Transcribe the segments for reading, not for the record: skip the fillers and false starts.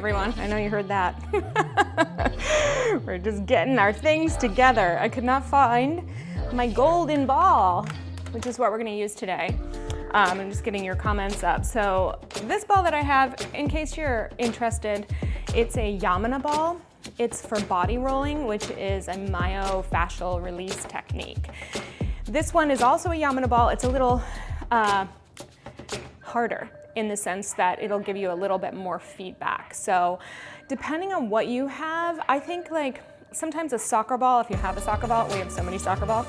everyone. I know you heard that. We're just getting our things together. I could not find my golden ball, which is what we're gonna use today. I'm just getting your comments up. So this ball that I have, in case you're interested, it's a Yamana ball. It's for body rolling, which is a myofascial release technique. This one is also a Yamana ball. It's a little harder in the sense that it'll give you a little bit more feedback. So depending on what you have, I think like sometimes a soccer ball, if you have a soccer ball, we have so many soccer balls,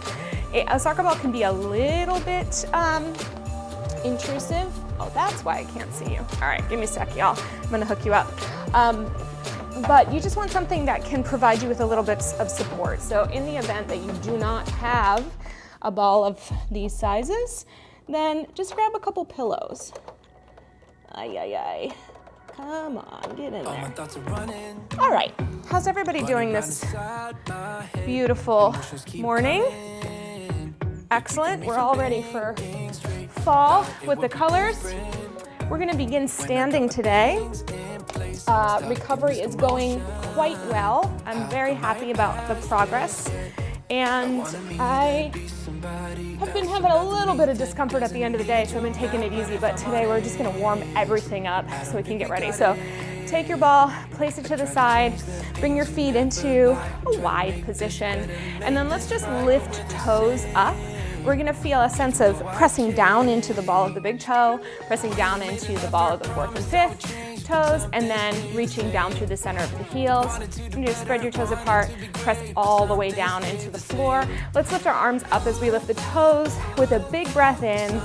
a soccer ball can be a little bit intrusive. Oh, that's why I can't see you. All right, give me a sec, y'all. I'm gonna hook you up. But you just want something that can provide you with a little bit of support. So in the event that you do not have a ball of these sizes, then just grab a couple pillows. Ay, ay, ay. Come on, get in there. All right, how's everybody doing this beautiful morning? Excellent, we're all ready for fall with the colors. We're gonna begin standing today. Recovery is going quite well. I'm very happy about the progress. And I have been having a little bit of discomfort at the end of the day, so I've been taking it easy, but today we're just gonna warm everything up so we can get ready. So take your ball, place it to the side, bring your feet into a wide position, and then let's just lift toes up. We're gonna feel a sense of pressing down into the ball of the big toe, pressing down into the ball of the fourth and fifth toes, and then reaching down through the center of the heels. You just spread your toes apart, press all the way down into the floor. Let's lift our arms up as we lift the toes with a big breath in.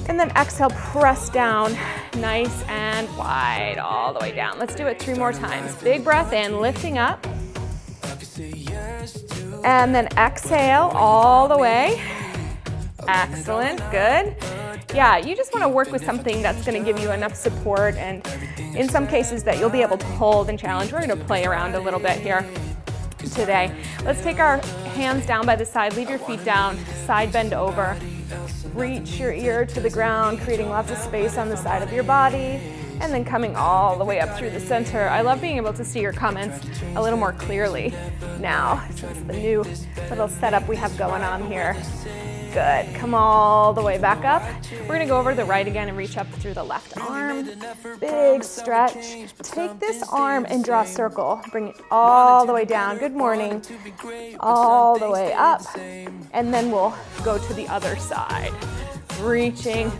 And then exhale, press down, nice and wide, all the way down. Let's do it 3 more times. Big breath in, lifting up. And then exhale all the way. Excellent, good. Yeah, you just want to work with something that's going to give you enough support, and in some cases that you'll be able to hold and challenge. We're going to play around a little bit here today. Let's take our hands down by the side, leave your feet down, side bend over. Reach your ear to the ground, creating lots of space on the side of your body, and then coming all the way up through the center. I love being able to see your comments a little more clearly now, since the new little setup we have going on here. Good, come all the way back up. We're gonna go over to the right again and reach up through the left arm. Big stretch. Take this arm and draw a circle. Bring it all the way down. Good morning. All the way up. And then we'll go to the other side. Reaching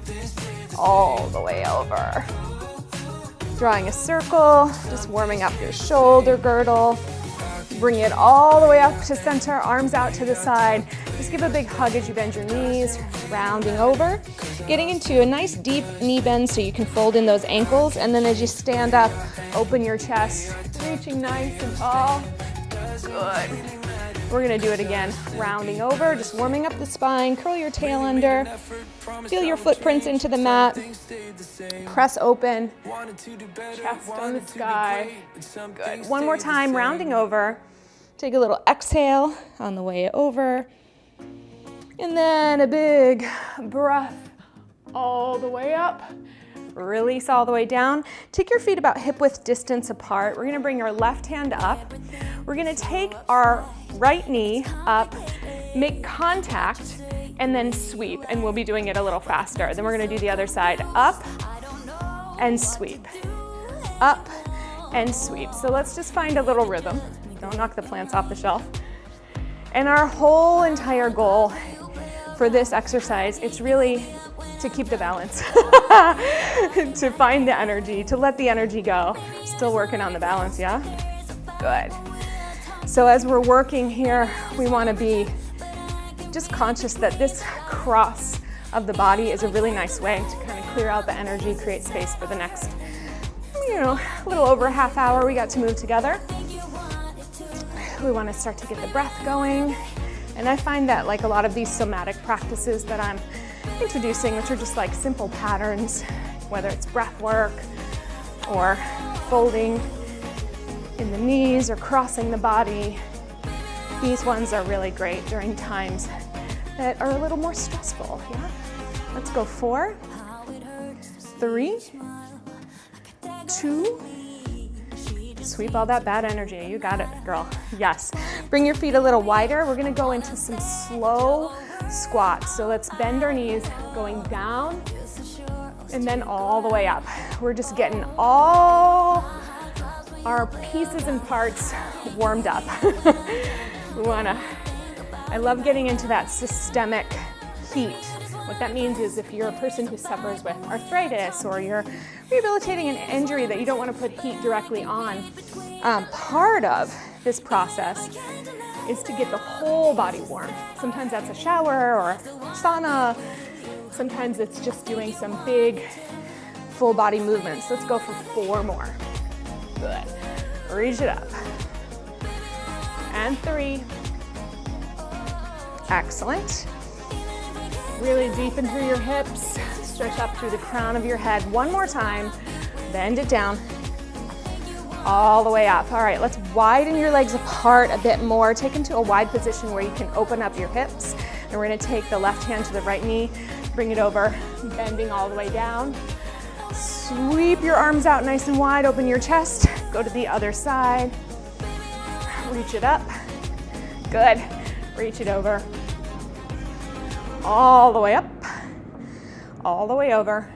all the way over. Drawing a circle, just warming up your shoulder girdle. Bring it all the way up to center, arms out to the side. Just give a big hug as you bend your knees, rounding over. Getting into a nice deep knee bend so you can fold in those ankles. And then as you stand up, open your chest, reaching nice and tall. Good. We're gonna do it again. Rounding over, just warming up the spine, curl your tail under. Feel your footprints into the mat. Press open, chest on the sky. Good. One more time, rounding over. Take a little exhale on the way over. And then a big breath all the way up. Release all the way down. Take your feet about hip width distance apart. We're gonna bring our left hand up. We're gonna take our right knee up, make contact, and then sweep. And we'll be doing it a little faster. Then we're gonna do the other side. Up and sweep. Up and sweep. So let's just find a little rhythm. Don't knock the plants off the shelf. And our whole entire goal for this exercise, it's really to keep the balance, to find the energy, to let the energy go. Still working on the balance, yeah? Good. So as we're working here, we want to be just conscious that this cross of the body is a really nice way to kind of clear out the energy, create space for the next, a little over a half hour we got to move together. We want to start to get the breath going. And I find that like a lot of these somatic practices that I'm introducing, which are just like simple patterns, whether it's breath work or folding in the knees or crossing the body, these ones are really great during times that are a little more stressful, yeah? Let's go 4, 3, 2, Sweep all that bad energy. You got it, girl. Yes. Bring your feet a little wider. We're gonna go into some slow squats. So let's bend our knees, going down and then all the way up. We're just getting all our pieces and parts warmed up. I love getting into that systemic heat. What that means is if you're a person who suffers with arthritis or you're rehabilitating an injury that you don't want to put heat directly on, part of this process is to get the whole body warm. Sometimes that's a shower or a sauna. Sometimes it's just doing some big full body movements. Let's go for 4 more. Good. Reach it up. And 3. Excellent. Really deepen through your hips. Stretch up through the crown of your head. 1 more time. Bend it down. All the way up. All right, let's widen your legs apart a bit more. Take them to a wide position where you can open up your hips. And we're gonna take the left hand to the right knee, bring it over, bending all the way down. Sweep your arms out nice and wide, open your chest. Go to the other side. Reach it up. Good. Reach it over. All the way up. All the way over.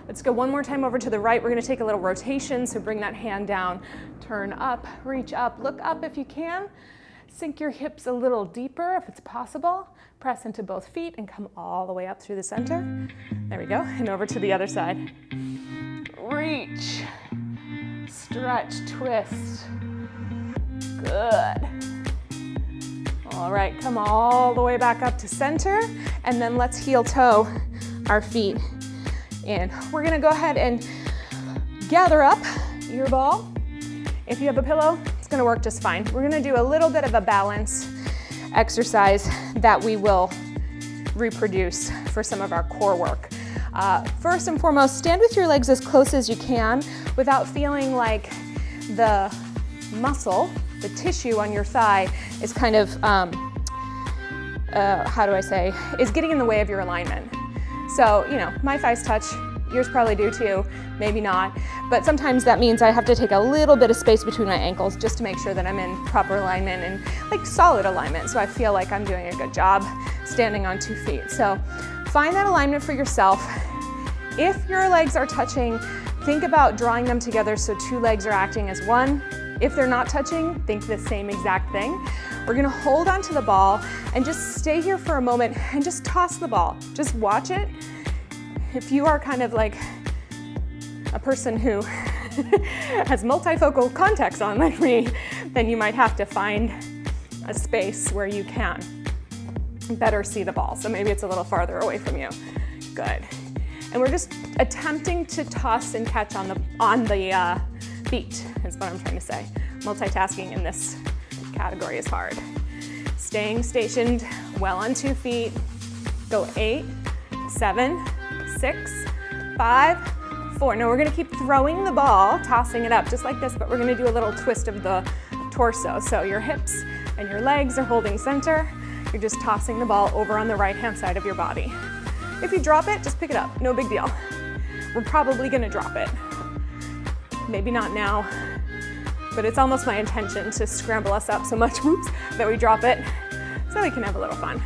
Let's go 1 more time over to the right. We're gonna take a little rotation, so bring that hand down, turn up, reach up, look up if you can. Sink your hips a little deeper if it's possible. Press into both feet and come all the way up through the center. There we go, and over to the other side. Reach, stretch, twist. Good. All right, come all the way back up to center, and then let's heel toe our feet in. We're gonna go ahead and gather up your ball. If you have a pillow, it's gonna work just fine. We're gonna do a little bit of a balance exercise that we will reproduce for some of our core work. First and foremost, stand with your legs as close as you can without feeling like the muscle, the tissue on your thigh is kind of, is getting in the way of your alignment. So, you know, my thighs touch, yours probably do too, maybe not. But sometimes that means I have to take a little bit of space between my ankles just to make sure that I'm in proper alignment and like solid alignment. So I feel like I'm doing a good job standing on 2 feet. So find that alignment for yourself. If your legs are touching, think about drawing them together so 2 legs are acting as one. If they're not touching, think the same exact thing. We're gonna hold onto the ball and just stay here for a moment and just toss the ball. Just watch it. If you are kind of like a person who has multifocal contacts on like me, then you might have to find a space where you can better see the ball. So maybe it's a little farther away from you. Good. And we're just attempting to toss and catch on the feet is what I'm trying to say. Multitasking in this category is hard. Staying stationed well on 2 feet. Go 8, 7, 6, 5, 4. Now we're gonna keep throwing the ball, tossing it up just like this, but we're gonna do a little twist of the torso. So your hips and your legs are holding center. You're just tossing the ball over on the right-hand side of your body. If you drop it, just pick it up, no big deal. We're probably gonna drop it. Maybe not now, but it's almost my intention to scramble us up so much, whoops, that we drop it so we can have a little fun.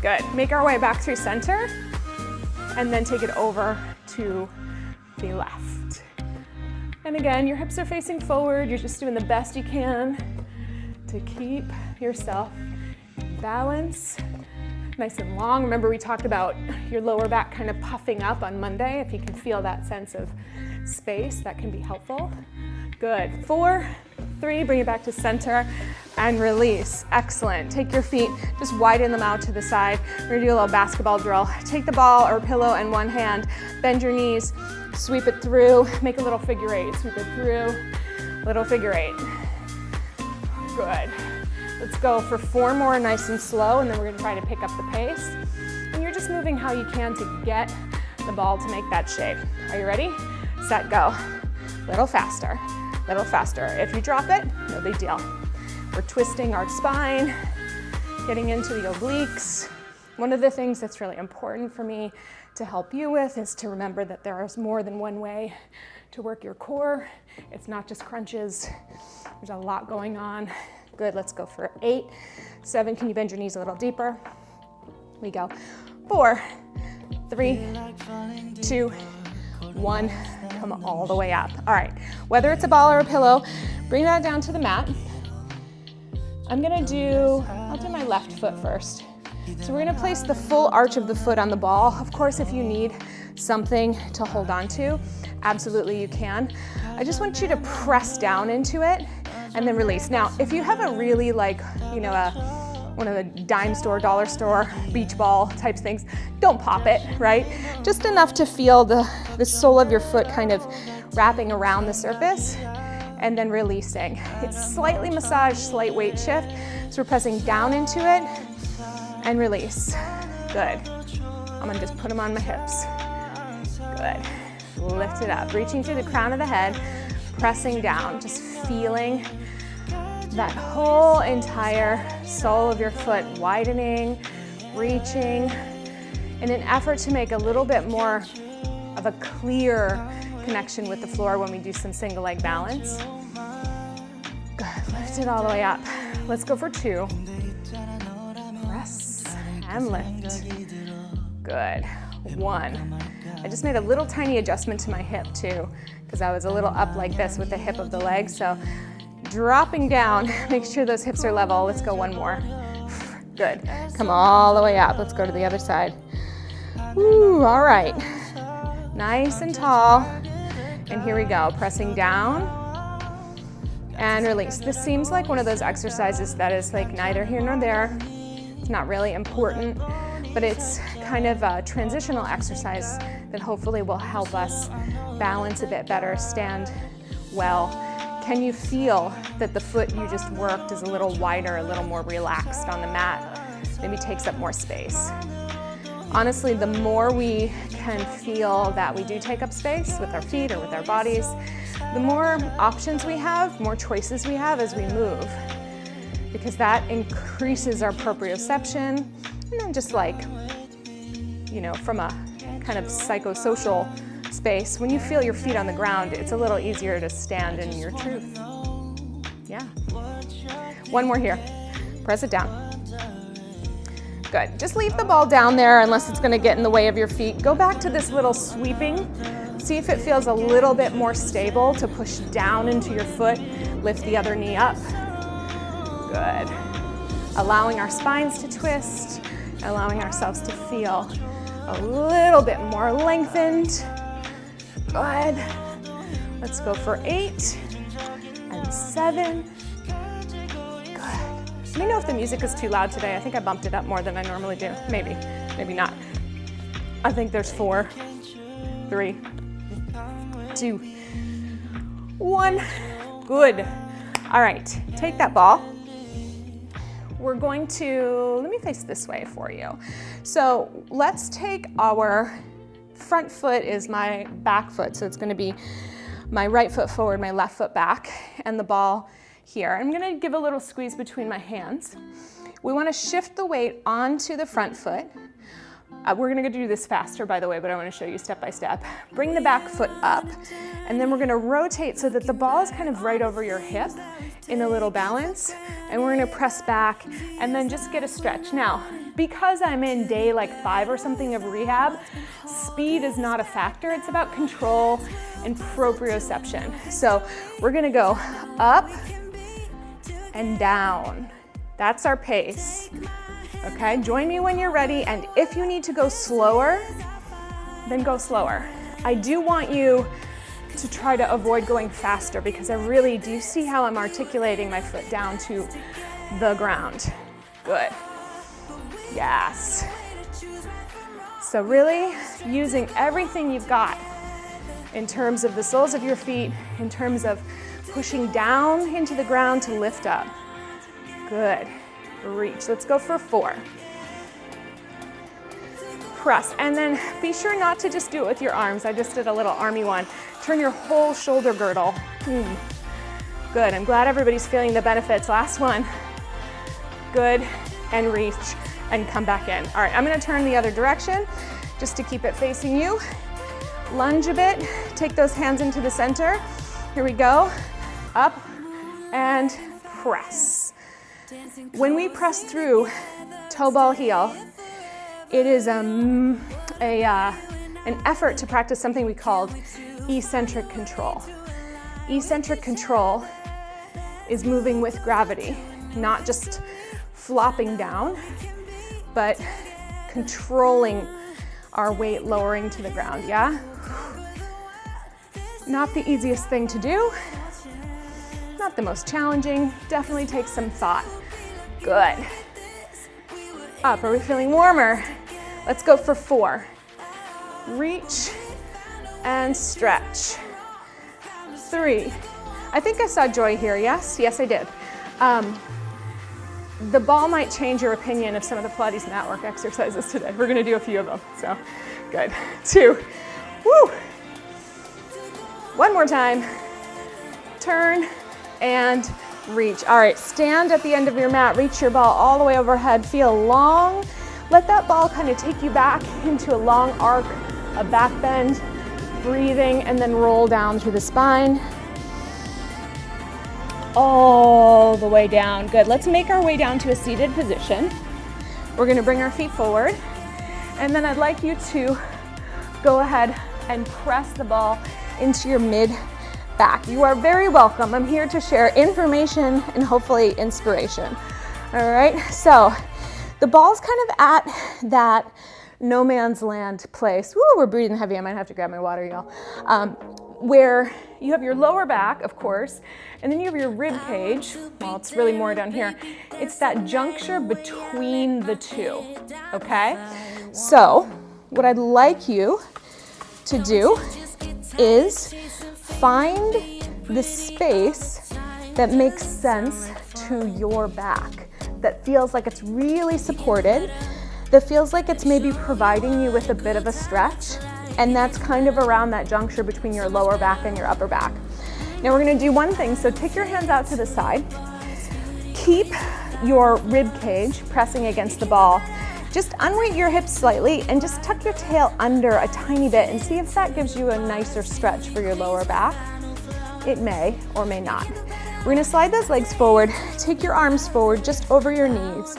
Good, make our way back through center and then take it over to the left. And again, your hips are facing forward. You're just doing the best you can to keep yourself in balance, nice and long. Remember we talked about your lower back kind of puffing up on Monday. If you can feel that sense of space, that can be helpful. Good, 4, 3, bring it back to center and release. Excellent. Take your feet, just widen them out to the side. We're gonna do a little basketball drill. Take the ball or pillow in one hand, bend your knees, sweep it through, make a little figure 8, sweep it through, little figure 8. Good. Let's go for 4 more nice and slow, and then we're gonna try to pick up the pace. And you're just moving how you can to get the ball to make that shape. Are you ready? Set, go. Little faster, little faster. If you drop it, no big deal. We're twisting our spine, getting into the obliques. One of the things that's really important for me to help you with is to remember that there is more than one way to work your core. It's not just crunches. There's a lot going on. Good, let's go for 8, 7. Can you bend your knees a little deeper? We go. 4, 3, 2, 1. Come all the way up. All right, whether it's a ball or a pillow, bring that down to the mat. I'll do my left foot first. So we're gonna place the full arch of the foot on the ball. Of course, if you need something to hold on to, absolutely you can. I just want you to press down into it and then release. Now, if you have a really one of the dime store, dollar store, beach ball type things, don't pop it, right? Just enough to feel the sole of your foot kind of wrapping around the surface and then releasing. It's slightly massaged, slight weight shift. So we're pressing down into it and release. Good. I'm gonna just put them on my hips. Good. Lift it up, reaching through the crown of the head, pressing down, just feeling that whole entire sole of your foot widening, reaching, in an effort to make a little bit more of a clear connection with the floor when we do some single leg balance. Good, lift it all the way up. Let's go for 2. Press and lift. Good, 1. I just made a little tiny adjustment to my hip too, because I was a little up like this with the hip of the leg. So dropping down, make sure those hips are level. Let's go 1 more. Good, come all the way up. Let's go to the other side. Woo, all right. Nice and tall. And here we go, pressing down and release. This seems like one of those exercises that is like neither here nor there. It's not really important, but it's kind of a transitional exercise that hopefully will help us balance a bit better, stand well. Can you feel that the foot you just worked is a little wider, a little more relaxed on the mat? Maybe takes up more space. Honestly, the more we can feel that we do take up space with our feet or with our bodies, the more options we have, more choices we have as we move, because that increases our proprioception. And then just like, from a kind of psychosocial space, when you feel your feet on the ground, it's a little easier to stand in your truth. Yeah. 1 more here. Press it down. Good. Just leave the ball down there unless it's going to get in the way of your feet. Go back to this little sweeping. See if it feels a little bit more stable to push down into your foot. Lift the other knee up. Good. Allowing our spines to twist, allowing ourselves to feel a little bit more lengthened. Good. Let's go for 8 and 7. Let me know if the music is too loud today. I think I bumped it up more than I normally do. Maybe, maybe not. I think there's 4, 3, 2, 1. Good. All right, take that ball. We're going to, let me face this way for you. So let's take our front foot is my back foot. So it's going to be my right foot forward, my left foot back, and the ball here. I'm going to give a little squeeze between my hands. We want to shift the weight onto the front foot. We're going to do this faster, by the way, but I want to show you step by step. Bring the back foot up, and then we're going to rotate so that the ball is kind of right over your hip in a little balance, and we're going to press back and then just get a stretch. Now, because I'm in day like 5 or something of rehab, speed is not a factor. It's about control and proprioception. So we're going to go up and down. That's our pace. Okay, join me when you're ready, and if you need to go slower, then go slower. I do want you to try to avoid going faster because I really do see how I'm articulating my foot down to the ground. Good. Yes. So really using everything you've got in terms of the soles of your feet, in terms of pushing down into the ground to lift up. Good. Reach. Let's go for 4. Press. And then be sure not to just do it with your arms. I just did a little army one. Turn your whole shoulder girdle. Good. I'm glad everybody's feeling the benefits. Last one. Good. And reach and come back in. All right, I'm going to turn the other direction just to keep it facing you. Lunge a bit, take those hands into the center. Here we go, up and press. When we press through toe ball heel, it is an effort to practice something we called eccentric control. Eccentric control is moving with gravity, not just flopping down, but controlling our weight lowering to the ground, yeah? Not the easiest thing to do, not the most challenging, definitely takes some thought. Good. Up, are we feeling warmer? Let's go for 4. Reach and stretch. 3. I think I saw Joy here, yes? Yes, I did. The ball might change your opinion of some of the Pilates Network exercises today. We're gonna do a few of them, so good. 2, woo. 1 more time. Turn and reach. All right, stand at the end of your mat, reach your ball all the way overhead, feel long. Let that ball kind of take you back into a long arc, a back bend, breathing, and then roll down through the spine. All the way down, good. Let's make our way down to a seated position. We're gonna bring our feet forward, and then I'd like you to go ahead and press the ball into your mid back. You are very welcome. I'm here to share information and hopefully inspiration. All right, so the ball's kind of at that no man's land place. Woo, we're breathing heavy. I might have to grab my water, y'all. Where you have your lower back, of course, and then you have your rib cage. Well, it's really more down here. It's that juncture between the two, okay? So what I'd like you to do is find the space that makes sense to your back, that feels like it's really supported, that feels like it's maybe providing you with a bit of a stretch, and that's kind of around that juncture between your lower back and your upper back. Now we're gonna do one thing, so take your hands out to the side, keep your rib cage pressing against the ball. Just unweight your hips slightly and just tuck your tail under a tiny bit and see if that gives you a nicer stretch for your lower back. It may or may not. We're gonna slide those legs forward, take your arms forward just over your knees,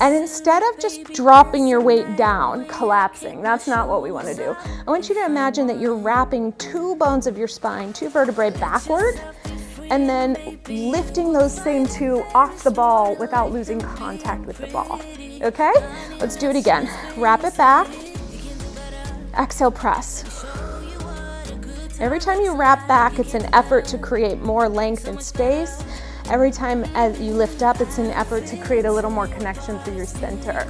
and instead of just dropping your weight down, collapsing, that's not what we wanna do. I want you to imagine that you're wrapping 2 bones of your spine, 2 vertebrae backward, and then lifting those same 2 off the ball without losing contact with the ball, okay? Let's do it again. Wrap it back, exhale, press. Every time you wrap back, it's an effort to create more length and space. Every time as you lift up, it's an effort to create a little more connection through your center.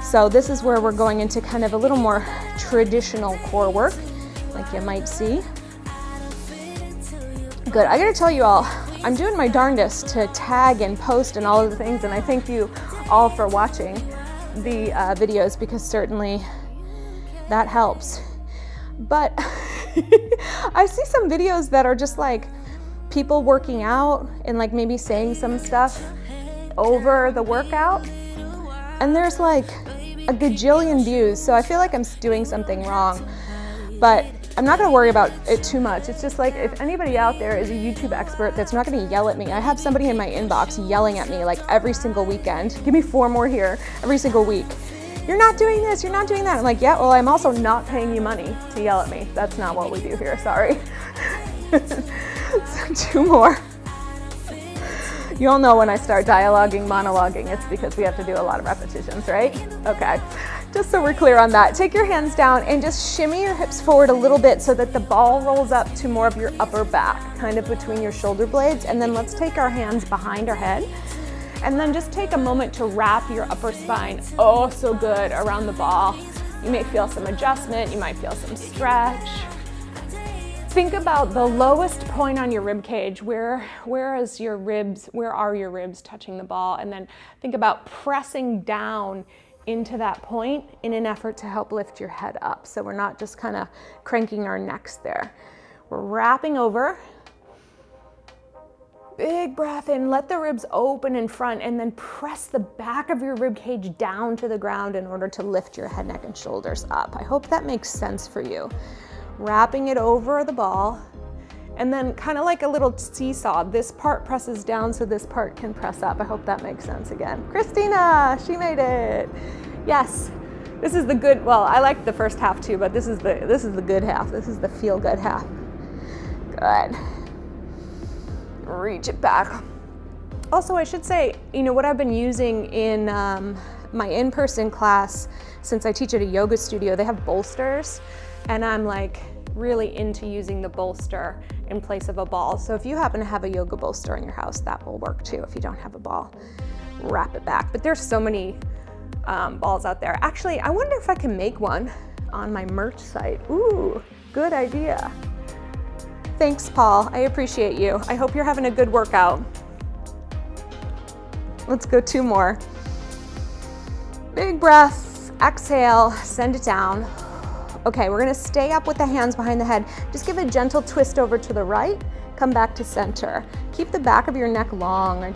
So this is where we're going into kind of a little more traditional core work, like you might see. Good, I gotta tell you all, I'm doing my darndest to tag and post and all of the things, and I thank you all for watching the videos, because certainly that helps. But I see some videos that are just like people working out and like maybe saying some stuff over the workout, and there's like a gajillion views, so I feel like I'm doing something wrong. But I'm not gonna worry about it too much. It's just like, if anybody out there is a YouTube expert that's not gonna yell at me. I have somebody in my inbox yelling at me like every single weekend. Give me 4 more here every single week. You're not doing this, you're not doing that. I'm like, yeah, well, I'm also not paying you money to yell at me. That's not what we do here, sorry. So 2 more. You all know when I start dialoguing, monologuing, it's because we have to do a lot of repetitions, right? Okay, just so we're clear on that. Take your hands down and just shimmy your hips forward a little bit so that the ball rolls up to more of your upper back, kind of between your shoulder blades. And then let's take our hands behind our head. And then just take a moment to wrap your upper spine, oh so good, around the ball. You may feel some adjustment, you might feel some stretch. Think about the lowest point on your rib cage. Where are your ribs touching the ball? And then think about pressing down into that point in an effort to help lift your head up. So we're not just kind of cranking our necks there. We're wrapping over. Big breath in, let the ribs open in front, and then press the back of your rib cage down to the ground in order to lift your head, neck, and shoulders up. I hope that makes sense for you. wrapping it over the ball, and then kind of like a little seesaw, this part presses down so this part can press up. I hope that makes sense again. Christina, she made it. Yes, this is the good, well, I like the first half too, but this is the good half. This is the feel good half. Good. Reach it back. Also, I should say, you know, what I've been using in my in-person class, since I teach at a yoga studio, they have bolsters, and I'm like really into using the bolster in place of a ball. So if you happen to have a yoga bolster in your house, that will work too. If you don't have a ball, wrap it back. But there's so many balls out there. Actually, I wonder if I can make one on my merch site. Ooh, good idea. Thanks, Paul. I appreciate you. I hope you're having a good workout. Let's go 2 more. Big breath, exhale, send it down. Okay, we're gonna stay up with the hands behind the head. Just give a gentle twist over to the right, come back to center. Keep the back of your neck long.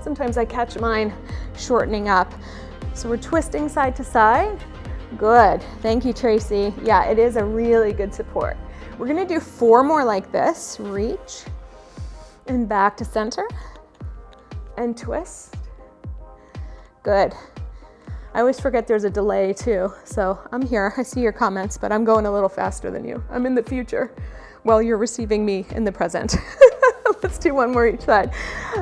Sometimes I catch mine shortening up. So we're twisting side to side. Good, thank you, Tracy. Yeah, it is a really good support. We're gonna do 4 more like this. Reach, and back to center, and twist. Good. I always forget there's a delay too, so I'm here. I see your comments, but I'm going a little faster than you. I'm in the future while you're receiving me in the present. Let's do 1 more each side.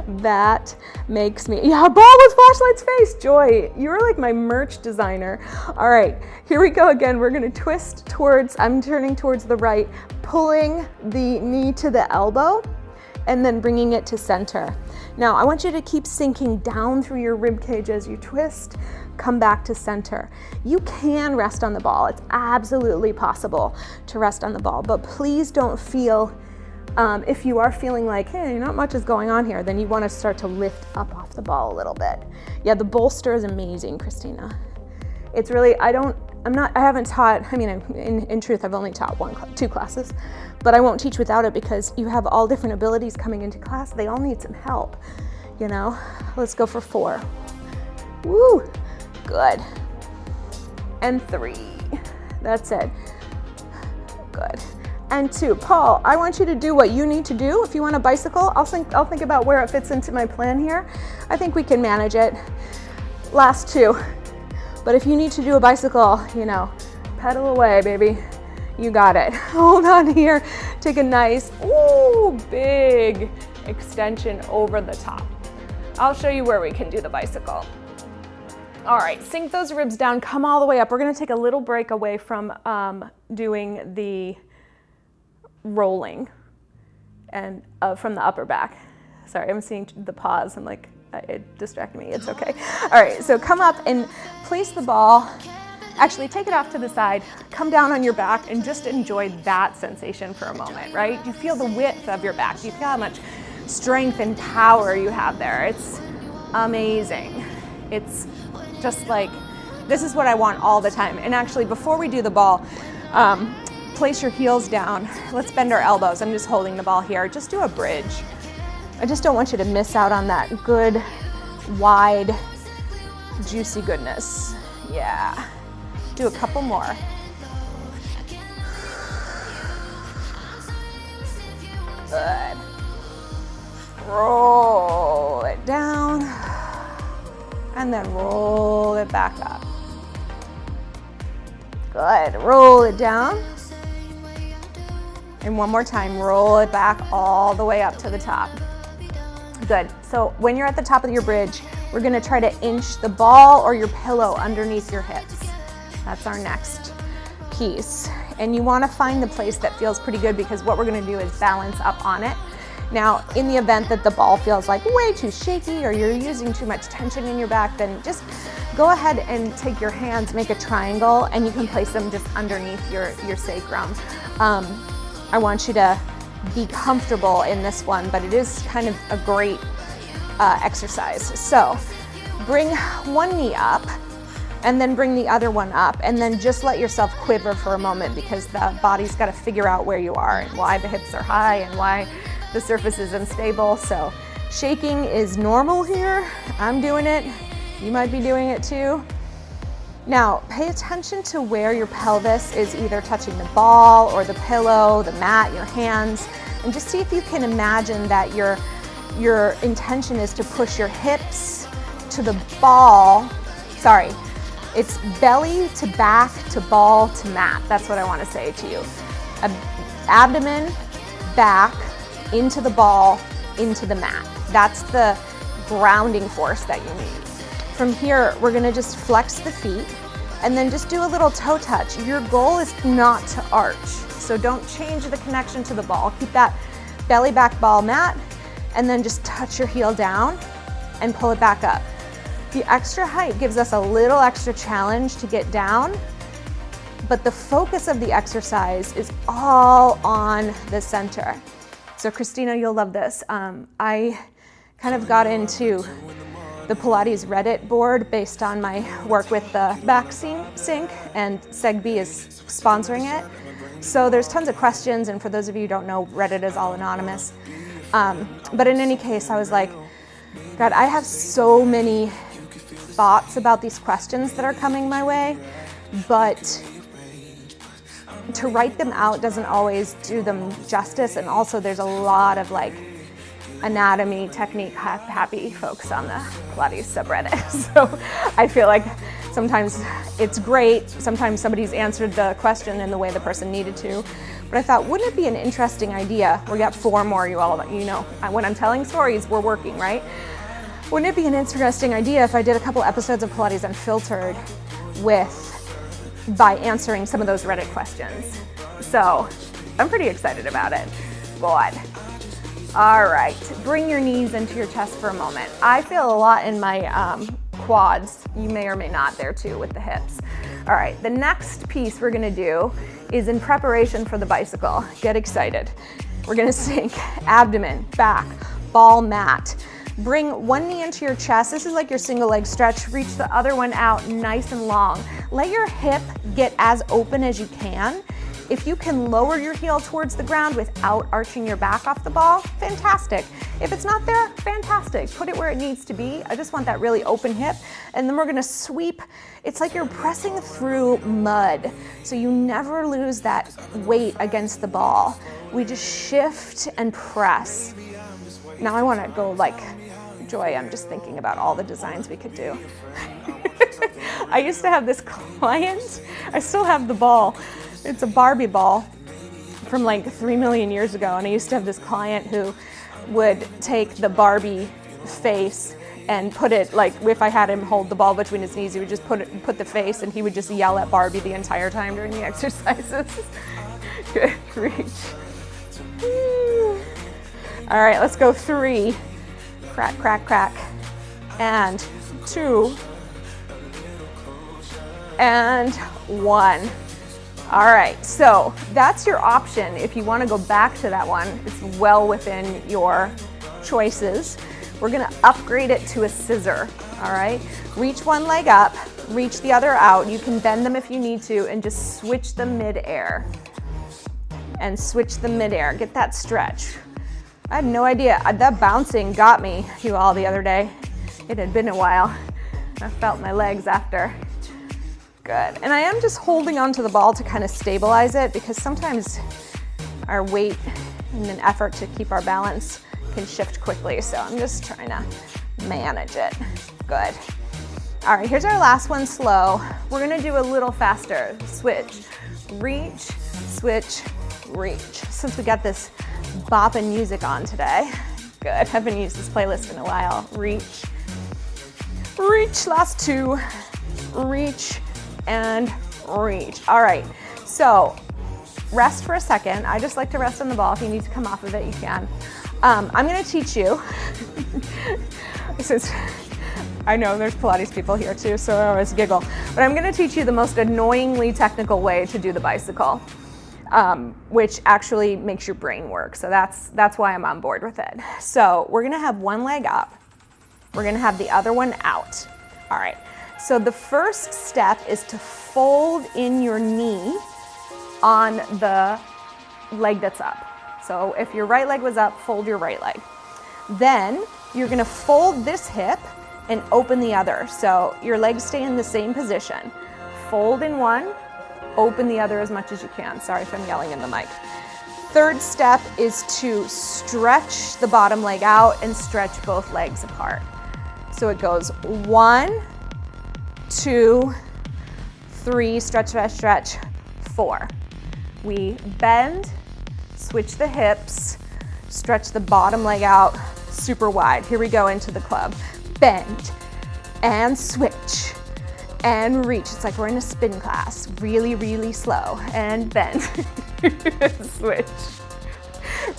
That makes me, yeah, ball with flashlight's face. Joy, you're like my merch designer. All right, here we go again. We're gonna twist towards, I'm turning towards the right, pulling the knee to the elbow, and then bringing it to center. Now, I want you to keep sinking down through your rib cage as you twist. Come back to center. You can rest on the ball. It's absolutely possible to rest on the ball, but please don't feel, if you are feeling like, hey, not much is going on here, then you want to start to lift up off the ball a little bit. Yeah, the bolster is amazing, Christina. It's really, I haven't taught, I mean, in truth, I've only taught 2 classes, but I won't teach without it because you have all different abilities coming into class. They all need some help, you know? Let's go for 4. Woo, good. And 3, that's it. Good. And 2, Paul, I want you to do what you need to do. If you want a bicycle, I'll think about where it fits into my plan here. I think we can manage it. Last 2. But if you need to do a bicycle, you know, pedal away, baby. You got it. Hold on here. Take a nice, ooh, big extension over the top. I'll show you where we can do the bicycle. All right, sink those ribs down, come all the way up. We're gonna take a little break away from doing the rolling and from the upper back. Sorry, I'm seeing the pause. I'm like, it distracted me. It's okay. All right, so come up and place the ball. Actually, take it off to the side, come down on your back, and just enjoy that sensation for a moment, right? You feel the width of your back. You feel how much strength and power you have there. It's amazing. It's just like, this is what I want all the time. And actually, before we do the ball, place your heels down. Let's bend our elbows. I'm just holding the ball here. Just do a bridge. I just don't want you to miss out on that good, wide, juicy goodness. Yeah. Do a couple more. Good. Roll it down. And then roll it back up. Good. Roll it down. And one more time, roll it back all the way up to the top. Good. So when you're at the top of your bridge, we're gonna try to inch the ball or your pillow underneath your hips. That's our next piece. And you wanna find the place that feels pretty good, because what we're gonna do is balance up on it. Now, in the event that the ball feels like way too shaky or you're using too much tension in your back, then just go ahead and take your hands, make a triangle, and you can place them just underneath your sacrum. I want you to be comfortable in this one, but it is kind of a great exercise. So bring one knee up and then bring the other one up, and then just let yourself quiver for a moment, because the body's got to figure out where you are and why the hips are high and why the surface is unstable. So shaking is normal here. I'm doing it. You might be doing it too. Now, pay attention to where your pelvis is either touching the ball or the pillow, the mat, your hands, and just see if you can imagine that your intention is to push your hips to the ball. Sorry, it's belly to back to ball to mat. That's what I want to say to you. Abdomen, back, into the ball, into the mat. That's the grounding force that you need. From here, we're gonna just flex the feet and then just do a little toe touch. Your goal is not to arch, so don't change the connection to the ball. Keep that belly back ball mat, and then just touch your heel down and pull it back up. The extra height gives us a little extra challenge to get down, but the focus of the exercise is all on the center. So Christina, you'll love this. I kind of got into the Pilates Reddit board based on my work with the back sink, and SegB is sponsoring it. So there's tons of questions, and for those of you who don't know, Reddit is all anonymous. But in any case, I was like, God, I have so many thoughts about these questions that are coming my way, but to write them out doesn't always do them justice, and also there's a lot of like anatomy, technique, happy folks on the Pilates subreddit. So I feel like sometimes it's great, sometimes somebody's answered the question in the way the person needed to, but I thought, wouldn't it be an interesting idea? We got 4 more, you know, when I'm telling stories, we're working, right? Wouldn't it be an interesting idea if I did a couple episodes of Pilates Unfiltered by answering some of those Reddit questions? So I'm pretty excited about it. Good. All right, bring your knees into your chest for a moment. I feel a lot in my quads. You may or may not there too with the hips. All right, the next piece we're gonna do is in preparation for the bicycle. Get excited. We're gonna sink abdomen, back, ball mat. Bring one knee into your chest. This is like your single leg stretch. Reach the other one out nice and long. Let your hip get as open as you can. If you can lower your heel towards the ground without arching your back off the ball, fantastic. If it's not there, fantastic. Put it where it needs to be. I just want that really open hip. And then we're gonna sweep. It's like you're pressing through mud, so you never lose that weight against the ball. We just shift and press. Now I wanna go like Joy, I'm just thinking about all the designs we could do. I used to have this client, I still have the ball. It's a Barbie ball from like 3 million years ago, and I used to have this client who would take the Barbie face and put it, like if I had him hold the ball between his knees, he would just put the face, and he would just yell at Barbie the entire time during the exercises. Good, reach. All right, let's go 3. Crack, crack, crack. And 2. And 1. All right, so that's your option. If you want to go back to that one, it's well within your choices. We're gonna upgrade it to a scissor, all right? Reach one leg up, reach the other out. You can bend them if you need to, and just switch them mid-air. And switch them mid-air, get that stretch. I had no idea, that bouncing got me, you all, the other day. It had been a while. I felt my legs after. Good, and I am just holding onto the ball to kind of stabilize it, because sometimes our weight in an effort to keep our balance can shift quickly, so I'm just trying to manage it. Good. All right, here's our last one, slow. We're gonna do a little faster. Switch, reach, switch, reach. Since we got this bopping music on today. Good, I haven't used this playlist in a while. Reach, reach, last 2, reach, and reach. All right, so rest for a second. I just like to rest on the ball. If you need to come off of it, you can. I'm gonna teach you. I know there's Pilates people here too, so I always giggle. But I'm gonna teach you the most annoyingly technical way to do the bicycle, which actually makes your brain work. So that's why I'm on board with it. So we're gonna have one leg up. We're gonna have the other one out. All right. So the first step is to fold in your knee on the leg that's up. So if your right leg was up, fold your right leg. Then you're gonna fold this hip and open the other. So your legs stay in the same position. fold in one, open the other as much as you can. Sorry if I'm yelling in the mic. Third step is to stretch the bottom leg out and stretch both legs apart. So it goes 1, 2, 3, stretch, stretch, stretch, 4. We bend, switch the hips, stretch the bottom leg out super wide. Here we go into the club. Bend and switch and reach. It's like we're in a spin class. Really, really slow. And bend, switch,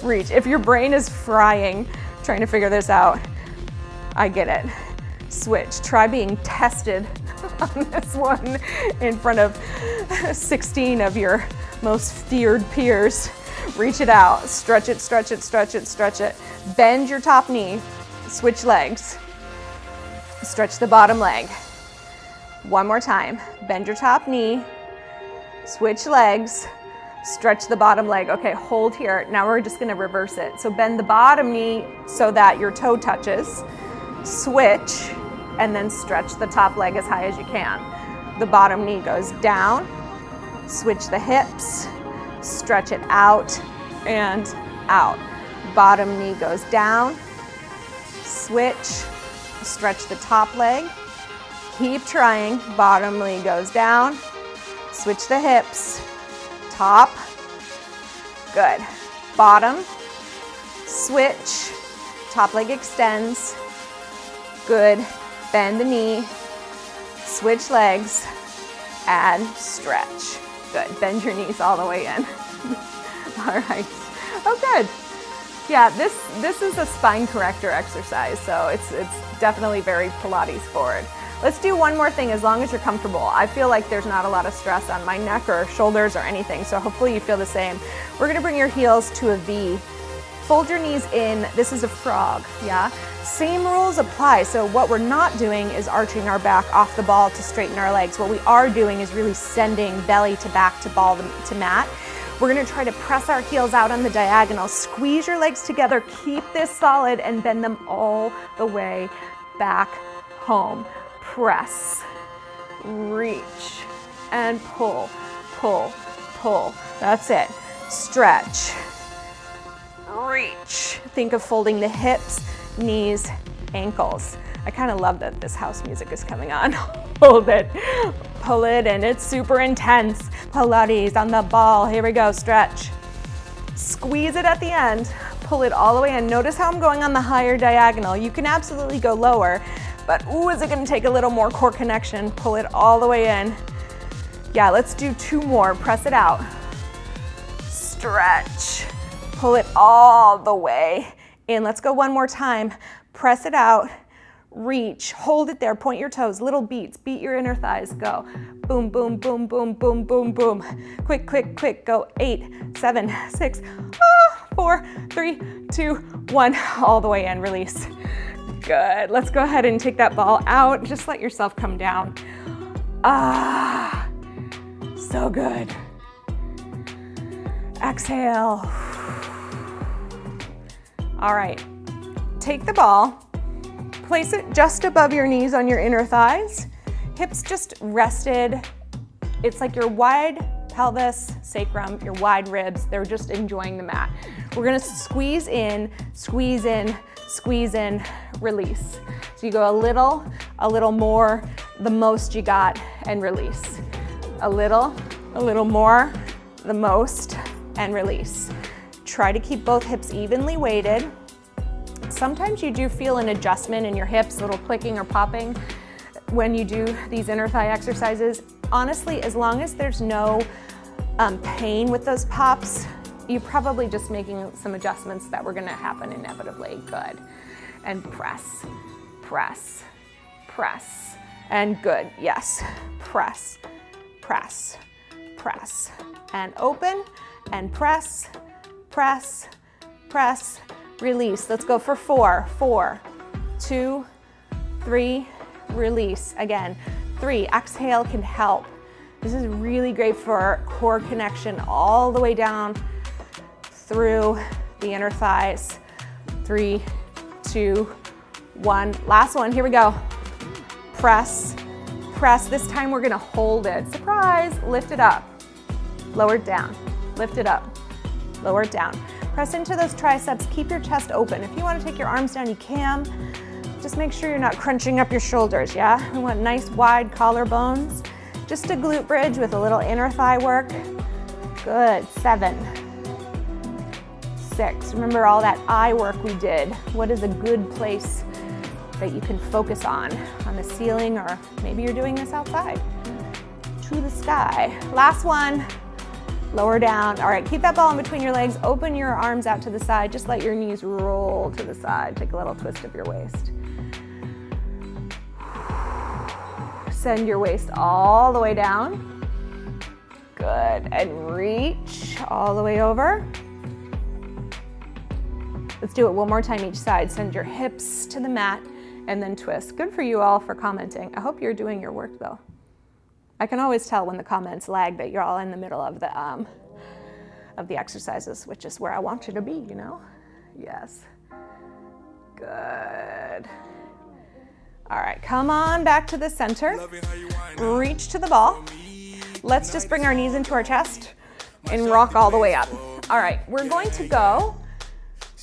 reach. If your brain is frying trying to figure this out, I get it. Switch. Try being tested on this one in front of 16 of your most feared peers. Reach it out, stretch it, stretch it, stretch it, stretch it. Bend your top knee, switch legs. Stretch the bottom leg. One more time. Bend your top knee, switch legs, stretch the bottom leg. Okay, hold here. Now we're just gonna reverse it. So bend the bottom knee so that your toe touches, switch, and then stretch the top leg as high as you can. The bottom knee goes down, switch the hips, stretch it out and out. Bottom knee goes down, switch, stretch the top leg, keep trying. Bottom knee goes down, switch the hips, top, good. Bottom, switch, top leg extends, good. Bend the knee, switch legs, and stretch. Good. Bend your knees all the way in. All right. Oh, good. Yeah, this is a spine corrector exercise, so it's definitely very Pilates forward. Let's do one more thing as long as you're comfortable. I feel like there's not a lot of stress on my neck or shoulders or anything, so hopefully you feel the same. We're gonna bring your heels to a V. Fold your knees in. This is a frog, yeah? Same rules apply. So what we're not doing is arching our back off the ball to straighten our legs. What we are doing is really sending belly to back to ball to mat. We're gonna try to press our heels out on the diagonal. Squeeze your legs together, keep this solid, and bend them all the way back home. Press, reach, and pull, pull, pull. That's it. Stretch, reach. Think of folding the hips, knees, ankles. I kind of love that this house music is coming on. Hold it, pull it, and it's super intense. Pilates on the ball. Here we go, stretch. Squeeze it at the end, pull it all the way in. Notice how I'm going on the higher diagonal. You can absolutely go lower, but ooh, is it gonna take a little more core connection? Pull it all the way in. Yeah, let's do 2 more. Press it out. Stretch. Pull it all the way in. Let's go one more time. Press it out. Reach. Hold it there. Point your toes. Little beats. Beat your inner thighs. Go. Boom, boom, boom, boom, boom, boom, boom. Quick, quick, quick. Go. 8, 7, 6, 4, 3, 2, 1. All the way in. Release. Good. Let's go ahead and take that ball out. Just let yourself come down. Ah, so good. Exhale. All right. Take the ball. Place it just above your knees on your inner thighs. Hips just rested. It's like your wide pelvis, sacrum, your wide ribs, they're just enjoying the mat. We're gonna squeeze in, squeeze in, squeeze in, release. So you go a little more, the most you got, and release. A little more, the most, and release. Try to keep both hips evenly weighted. Sometimes you do feel an adjustment in your hips, a little clicking or popping when you do these inner thigh exercises. Honestly, as long as there's no pain with those pops, you're probably just making some adjustments that were gonna happen inevitably. Good. And press, press, press. And good, yes. Press, press, press. And open, and press, press, press, release. Let's go for 4. 4, 2, 3, release. Again, 3, exhale can help. This is really great for core connection all the way down through the inner thighs. 3, 2, 1. Last one, here we go. Press, press. This time we're gonna hold it. Surprise, lift it up, lower it down, lift it up, lower it down. Press into those triceps, keep your chest open. If you wanna take your arms down, you can. Just make sure you're not crunching up your shoulders, yeah? We want nice wide collarbones. Just a glute bridge with a little inner thigh work. Good, 7, 6. Remember all that eye work we did. What is a good place that you can focus on the ceiling, or maybe you're doing this outside, to the sky. Last one, lower down. All right, keep that ball in between your legs, open your arms out to the side, just let your knees roll to the side. Take a little twist of your waist. Send your waist all the way down. Good, and reach all the way over. Let's do it one more time each side. Send your hips to the mat and then twist. Good for you all for commenting. I hope you're doing your work though. I can always tell when the comments lag that you're all in the middle of the exercises, which is where I want you to be, you know? Yes. Good. All right, come on back to the center. Reach to the ball. Let's just bring our knees into our chest and rock all the way up. All right, we're going to go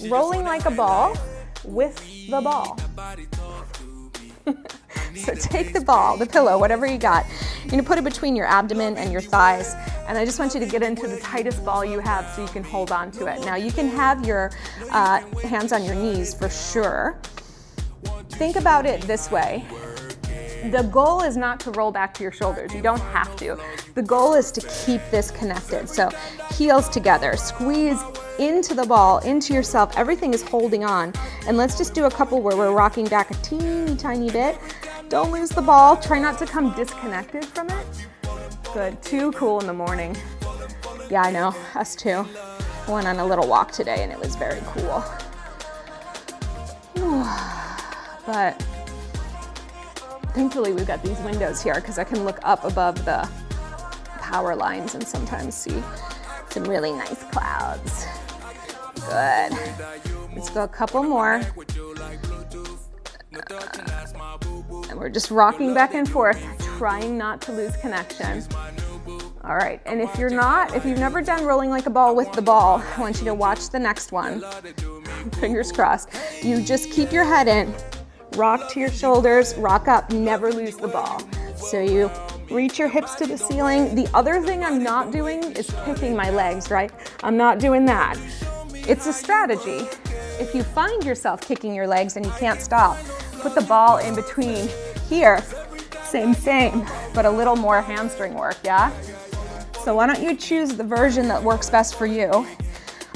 rolling like a ball with the ball. So take the ball, the pillow, whatever you got. You're gonna put it between your abdomen and your thighs, and I just want you to get into the tightest ball you have so you can hold on to it. Now you can have your hands on your knees for sure. Think about it this way. The goal is not to roll back to your shoulders. You don't have to. The goal is to keep this connected. So heels together, squeeze into the ball, into yourself. Everything is holding on. And let's just do a couple where we're rocking back a teeny tiny bit. Don't lose the ball. Try not to come disconnected from it. Good. Too cool in the morning. Yeah, I know. Us too. I went on a little walk today and it was very cool. But thankfully we've got these windows here because I can look up above the power lines and sometimes see some really nice clouds. Good. Let's go a couple more. And we're just rocking back and forth, trying not to lose connection. All right, and if you've never done rolling like a ball with the ball, I want you to watch the next one. Fingers crossed. You just keep your head in, rock to your shoulders, rock up, never lose the ball. So you reach your hips to the ceiling. The other thing I'm not doing is kicking my legs, right? I'm not doing that. It's a strategy. If you find yourself kicking your legs and you can't stop, put the ball in between here. Same, but a little more hamstring work, yeah? So why don't you choose the version that works best for you?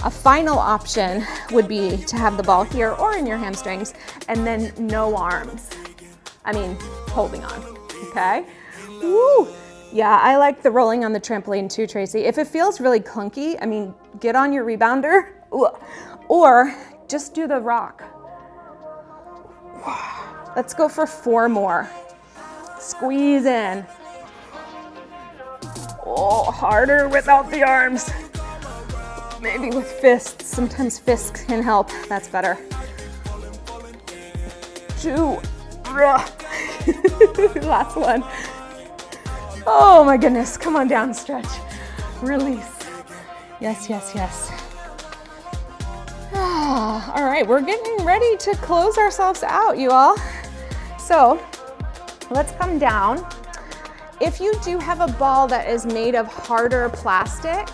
A final option would be to have the ball here or in your hamstrings and then no arms. I mean, holding on, okay? Woo! Yeah, I like the rolling on the trampoline too, Tracy. If it feels really clunky, I mean, get on your rebounder or just do the rock. Let's go for 4 more. Squeeze in. Oh, harder without the arms. Maybe with fists. Sometimes fists can help. That's better. 2. Last one. Oh my goodness. Come on down, stretch. Release. Yes, yes, yes. All right, we're getting ready to close ourselves out, you all. So let's come down. If you do have a ball that is made of harder plastic,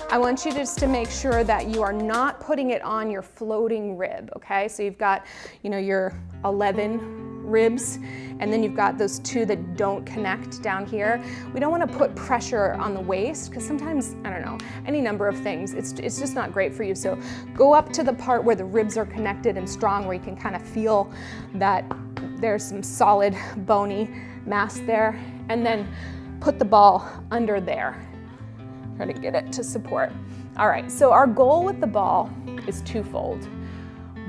I want you just to make sure that you are not putting it on your floating rib, okay? So you've got, your 11 ribs, and then you've got those 2 that don't connect down here. We don't want to put pressure on the waist because sometimes, I don't know, any number of things, it's just not great for you. So go up to the part where the ribs are connected and strong, where you can kind of feel that there's some solid bony mass there, and then put the ball under there. Try to get it to support. All right, so our goal with the ball is twofold.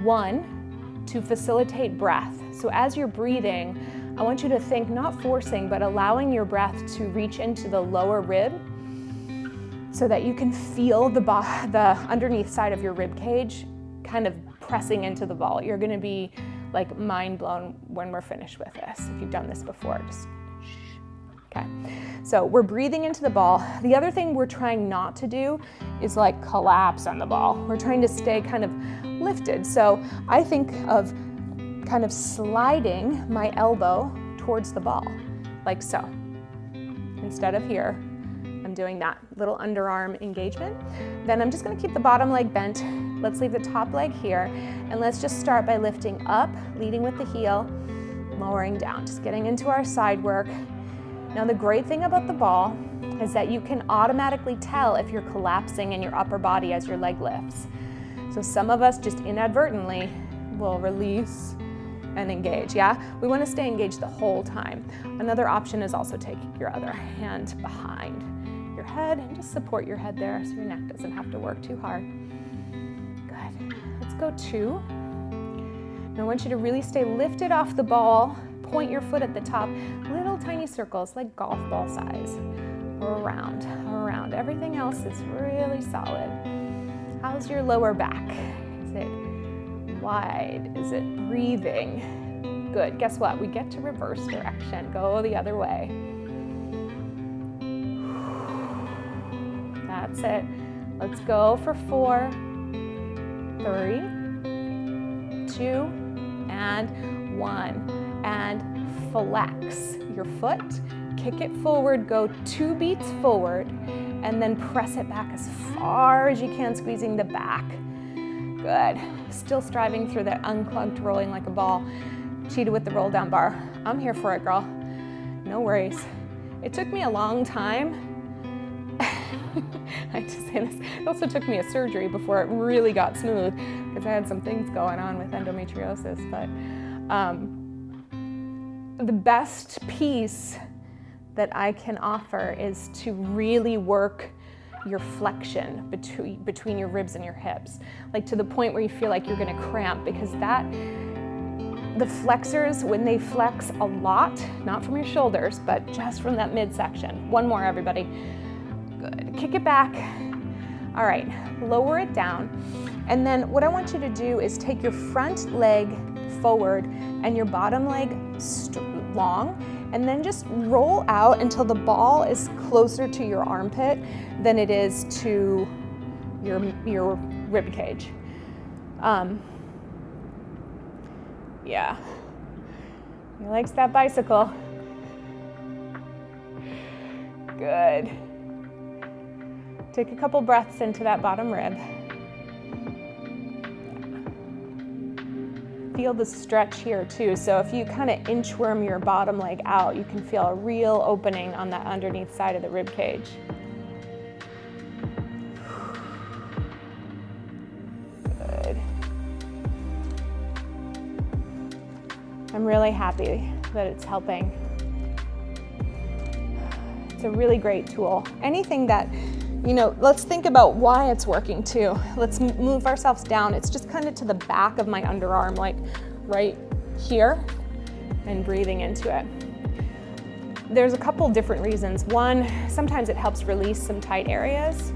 1, to facilitate breath. So as you're breathing, I want you to think, not forcing, but allowing your breath to reach into the lower rib so that you can feel the underneath side of your rib cage kind of pressing into the ball. You're gonna be like mind blown when we're finished with this. If you've done this before, just Okay, so we're breathing into the ball. The other thing we're trying not to do is like collapse on the ball. We're trying to stay kind of lifted. So I think of kind of sliding my elbow towards the ball, like so. Instead of here, I'm doing that little underarm engagement. Then I'm just gonna keep the bottom leg bent. Let's leave the top leg here, and let's just start by lifting up, leading with the heel, lowering down, just getting into our side work. Now the great thing about the ball is that you can automatically tell if you're collapsing in your upper body as your leg lifts. So some of us just inadvertently will release and engage, yeah? We wanna stay engaged the whole time. Another option is also taking your other hand behind your head and just support your head there so your neck doesn't have to work too hard. Good, let's go 2. Now I want you to really stay lifted off the ball, point your foot at the top, little tiny circles like golf ball size, around. Everything else is really solid. How's your lower back? Is it wide? Is it breathing? Good, guess what? We get to reverse direction, go the other way. That's it. Let's go for 4, 3, 2, and 1. And flex your foot, kick it forward, go 2 beats forward, and then press it back as far as you can, squeezing the back. Good. Still striving through that unclugged rolling like a ball. Cheetah with the roll down bar. I'm here for it, girl. No worries. It took me a long time. I just say this. It also took me a surgery before it really got smooth because I had some things going on with endometriosis. But the best piece that I can offer is to really work your flexion between your ribs and your hips, like to the point where you feel like you're gonna cramp, because the flexors, when they flex a lot, not from your shoulders, but just from that midsection. One more, everybody. Good, kick it back. All right, lower it down. And then what I want you to do is take your front leg forward and your bottom leg long, and then just roll out until the ball is closer to your armpit than it is to your rib cage. Yeah, he likes that bicycle. Good. Take a couple breaths into that bottom rib. Feel the stretch here too. So if you kind of inchworm your bottom leg out, you can feel a real opening on that underneath side of the rib cage. Good. I'm really happy that it's helping. It's a really great tool. Anything that, let's think about why it's working too. Let's move ourselves down. It's just kind of to the back of my underarm, like right here, and breathing into it. There's a couple different reasons. One, sometimes it helps release some tight areas.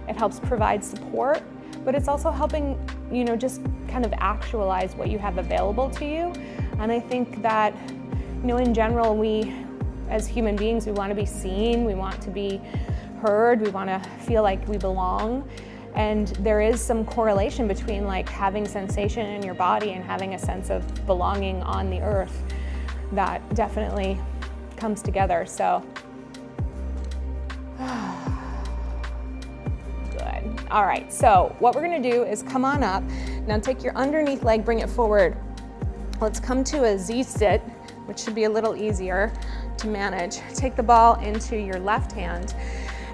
It helps provide support, but it's also helping, just kind of actualize what you have available to you. And I think that, in general, we, as human beings, we want to be seen, we want to be heard, we want to feel like we belong, and there is some correlation between like having sensation in your body and having a sense of belonging on the earth that definitely comes together. So good. All right, so what we're going to do is come on up. Now take your underneath leg, bring it forward. Let's come to a Z sit, which should be a little easier to manage. Take the ball into your left hand,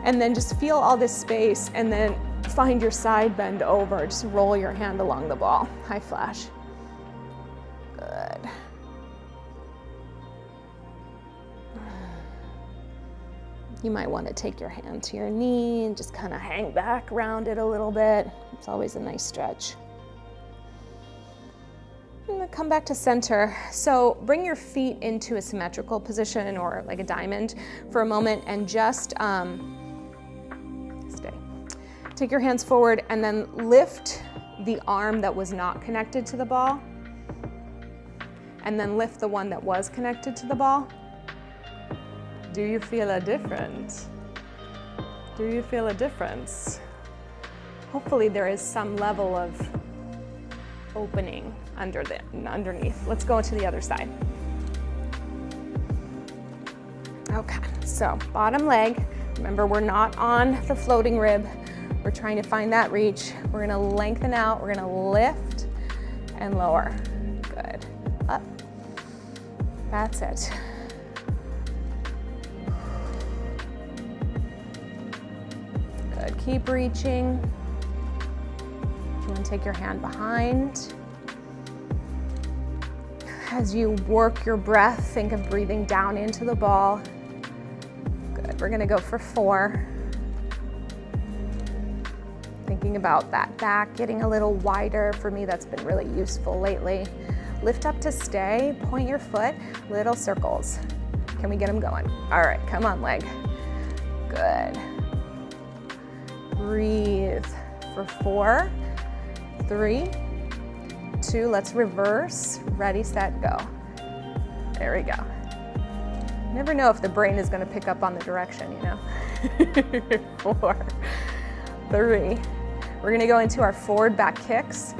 and then just feel all this space, and then find your side bend over. Just roll your hand along the ball. High flash. Good. You might want to take your hand to your knee and just kind of hang back around it a little bit. It's always a nice stretch. I'm gonna come back to center. So bring your feet into a symmetrical position or like a diamond for a moment, and just stay. Take your hands forward and then lift the arm that was not connected to the ball, and then lift the one that was connected to the ball. Do you feel a difference? Do you feel a difference? Hopefully there is some level of opening underneath. Let's go to the other side. Okay, so bottom leg. Remember, we're not on the floating rib. We're trying to find that reach. We're gonna lengthen out. We're gonna lift and lower. Good. Up. That's it. Good. Keep reaching. You want to take your hand behind. As you work your breath, think of breathing down into the ball. Good. We're going to go for 4. Thinking about that back getting a little wider. For me, that's been really useful lately. Lift up to stay. Point your foot. Little circles. Can we get them going? All right. Come on, leg. Good. Breathe for 4, 3, 2, let's reverse. Ready, set, go. There we go. You never know if the brain is going to pick up on the direction, you know. 4, 3. We're going to go into our forward back kicks.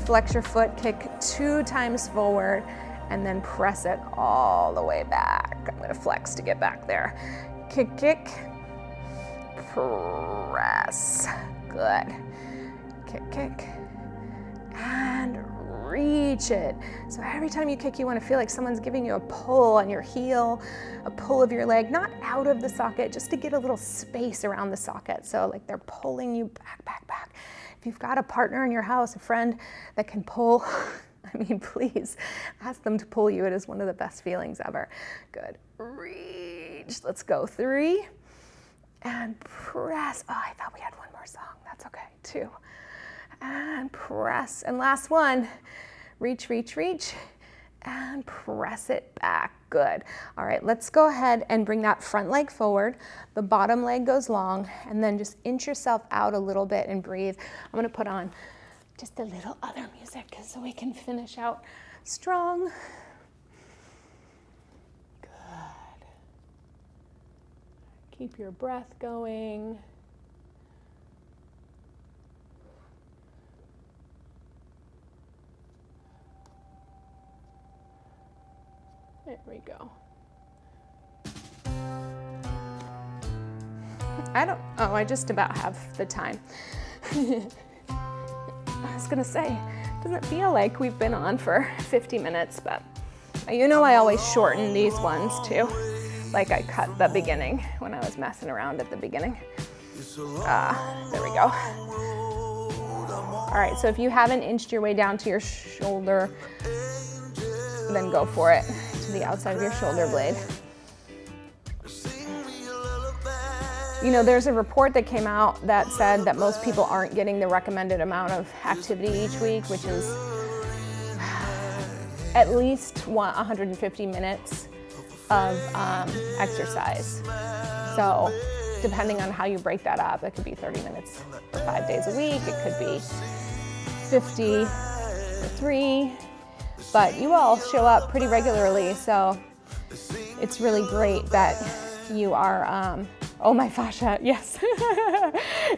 Flex your foot, kick 2 times forward, and then press it all the way back. I'm going to flex to get back there. Kick, kick. Press. Good. Kick, kick. And reach it. So every time you kick, you want to feel like someone's giving you a pull on your heel, a pull of your leg, not out of the socket, just to get a little space around the socket. So like they're pulling you back, back, back. If you've got a partner in your house, a friend that can pull, I mean, please ask them to pull you. It is one of the best feelings ever. Good. Reach. Let's go. 3. And press. Oh, I thought we had one more song. That's okay. 2. And press. And last one. Reach, reach, reach. And press it back. Good. All right, let's go ahead and bring that front leg forward. The bottom leg goes long. And then just inch yourself out a little bit and breathe. I'm going to put on just a little other music so we can finish out strong. Keep your breath going. There we go. I just about have the time. I was gonna say, it doesn't feel like we've been on for 50 minutes, but you know I always shorten these ones too. Like I cut the beginning when I was messing around at the beginning. There we go. All right, so if you haven't inched your way down to your shoulder, then go for it, to the outside of your shoulder blade. You know, there's a report that came out that said that most people aren't getting the recommended amount of activity each week, which is at least 150 minutes of exercise. So depending on how you break that up, it could be 30 minutes for 5 days a week. It could be 50 for 3, but you all show up pretty regularly. So it's really great that you are, oh my fascia, yes.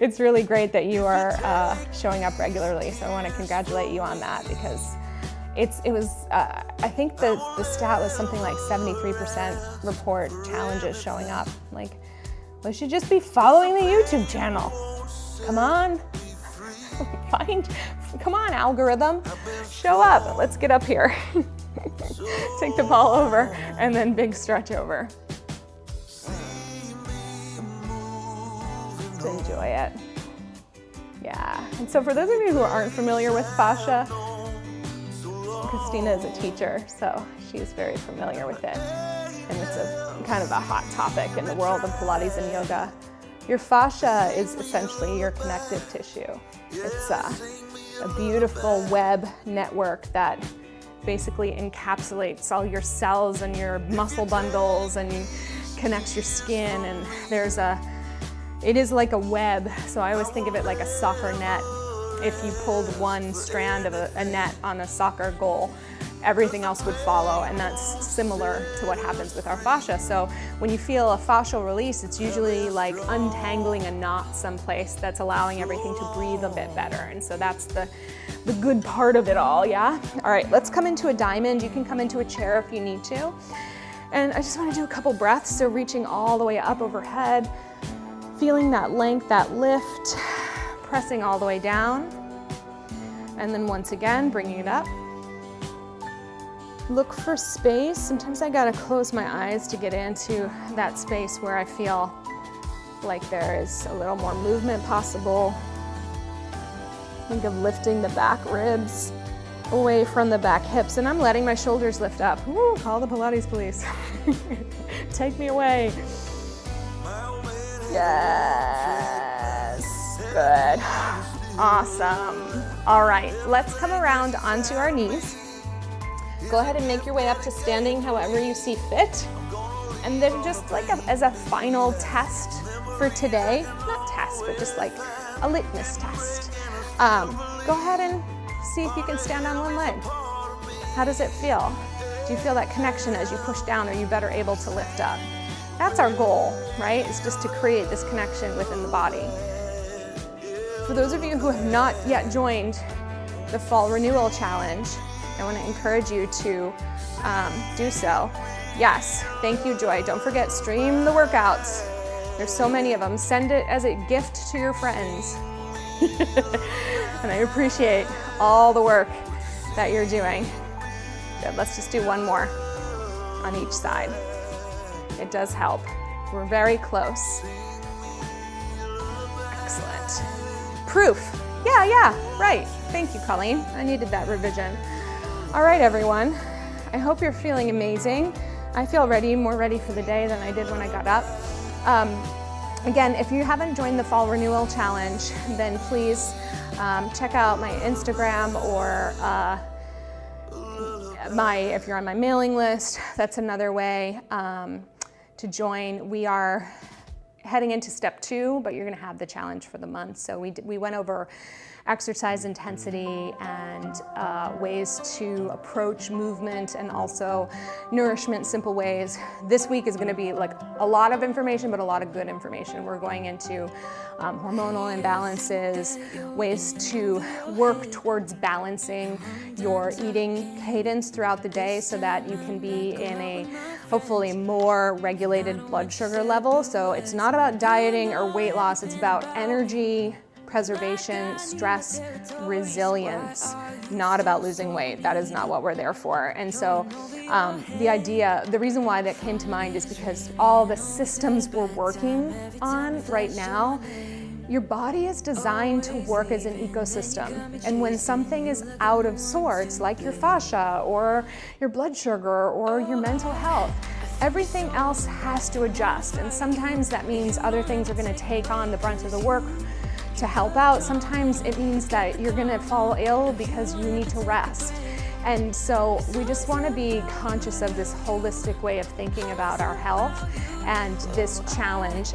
It's really great that you are showing up regularly. So I want to congratulate you on that, because it was, I think the stat was something like 73% report challenges showing up. Like, we should just be following the YouTube channel. Come on, come on, algorithm, show up. Let's get up here. Take the ball over and then big stretch over. Just enjoy it. Yeah, and so for those of you who aren't familiar with fascia, Christina is a teacher, so she's very familiar with it. And it's a kind of a hot topic in the world of Pilates and yoga. Your fascia is essentially your connective tissue. It's a beautiful web network that basically encapsulates all your cells and your muscle bundles and connects your skin. And it is like a web, so I always think of it like a soccer net. If you pulled one strand of a net on a soccer goal, everything else would follow, and that's similar to what happens with our fascia. So when you feel a fascial release, it's usually like untangling a knot someplace that's allowing everything to breathe a bit better, and so that's the good part of it all, yeah? All right, let's come into a diamond. You can come into a chair if you need to. And I just want to do a couple breaths, so reaching all the way up overhead, feeling that length, that lift, pressing all the way down, and then once again, bringing it up. Look for space. Sometimes I gotta close my eyes to get into that space where I feel like there is a little more movement possible. Think of lifting the back ribs away from the back hips, and I'm letting my shoulders lift up. Woo, call the Pilates police. Take me away. Yes, good, awesome. All right, let's come around onto our knees. Go ahead and make your way up to standing however you see fit. And then just like as a final test for today, not test, but just like a litmus test. Go ahead and see if you can stand on one leg. How does it feel? Do you feel that connection as you push down? Are you better able to lift up? That's our goal, right? Is just to create this connection within the body. For those of you who have not yet joined the Fall Renewal Challenge, I want to encourage you to do so. Yes, thank you, Joy. Don't forget, stream the workouts. There's so many of them. Send it as a gift to your friends. And I appreciate all the work that you're doing. Good, let's just do one more on each side. It does help. We're very close. Excellent. Proof. Yeah, right. Thank you, Colleen. I needed that revision. All right, everyone. I hope you're feeling amazing. I feel ready, more ready for the day than I did when I got up. Again, if you haven't joined the Fall Renewal Challenge, then please check out my Instagram or if you're on my mailing list, that's another way to join. We are heading into step 2, but you're gonna have the challenge for the month. So we went over exercise intensity and ways to approach movement and also nourishment, simple ways. This week is gonna be like a lot of information, but a lot of good information. We're going into hormonal imbalances, ways to work towards balancing your eating cadence throughout the day so that you can be in a hopefully more regulated blood sugar level. So it's not about dieting or weight loss, it's about energy, preservation, stress, resilience, not about losing weight. That is not what we're there for. And so the reason why that came to mind is because all the systems we're working on right now, your body is designed to work as an ecosystem. And when something is out of sorts, like your fascia or your blood sugar or your mental health, everything else has to adjust. And sometimes that means other things are gonna take on the brunt of the work to help out. Sometimes it means that you're gonna fall ill because you need to rest. And so we just wanna be conscious of this holistic way of thinking about our health. And this challenge,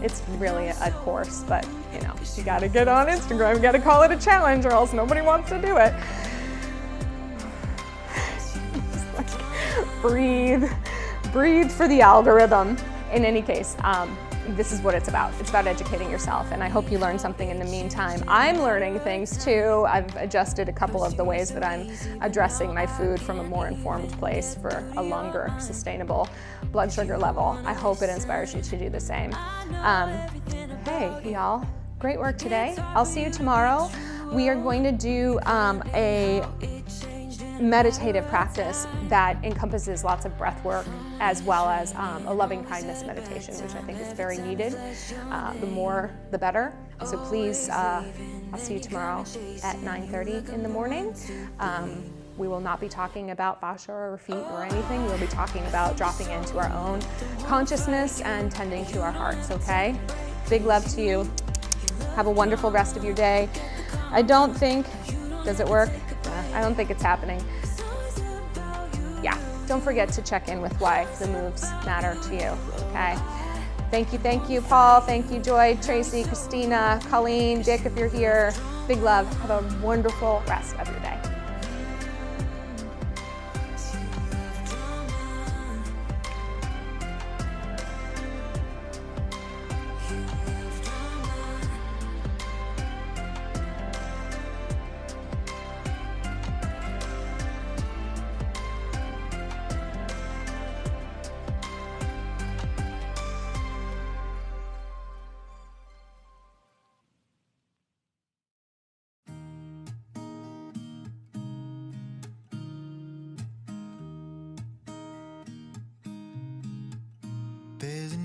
it's really a course, but you know, you gotta get on Instagram, you gotta call it a challenge or else nobody wants to do it. Just like breathe for the algorithm. In any case, this is what it's about. It's about educating yourself, and I hope you learned something in the meantime. I'm learning things too. I've adjusted a couple of the ways that I'm addressing my food from a more informed place for a longer, sustainable blood sugar level. I hope it inspires you to do the same. Hey, y'all, great work today. I'll see you tomorrow. We are going to do a meditative practice that encompasses lots of breath work as well as a loving kindness meditation, which I think is very needed. The more, the better. So please, I'll see you tomorrow at 9:30 in the morning. We will not be talking about fascia or feet or anything. We'll be talking about dropping into our own consciousness and tending to our hearts, okay? Big love to you. Have a wonderful rest of your day. I don't think, does it work? I don't think it's happening. Yeah, don't forget to check in with why the moves matter to you, okay? Thank you, Paul. Thank you, Joy, Tracy, Christina, Colleen, Dick, if you're here. Big love. Have a wonderful rest of your day. There's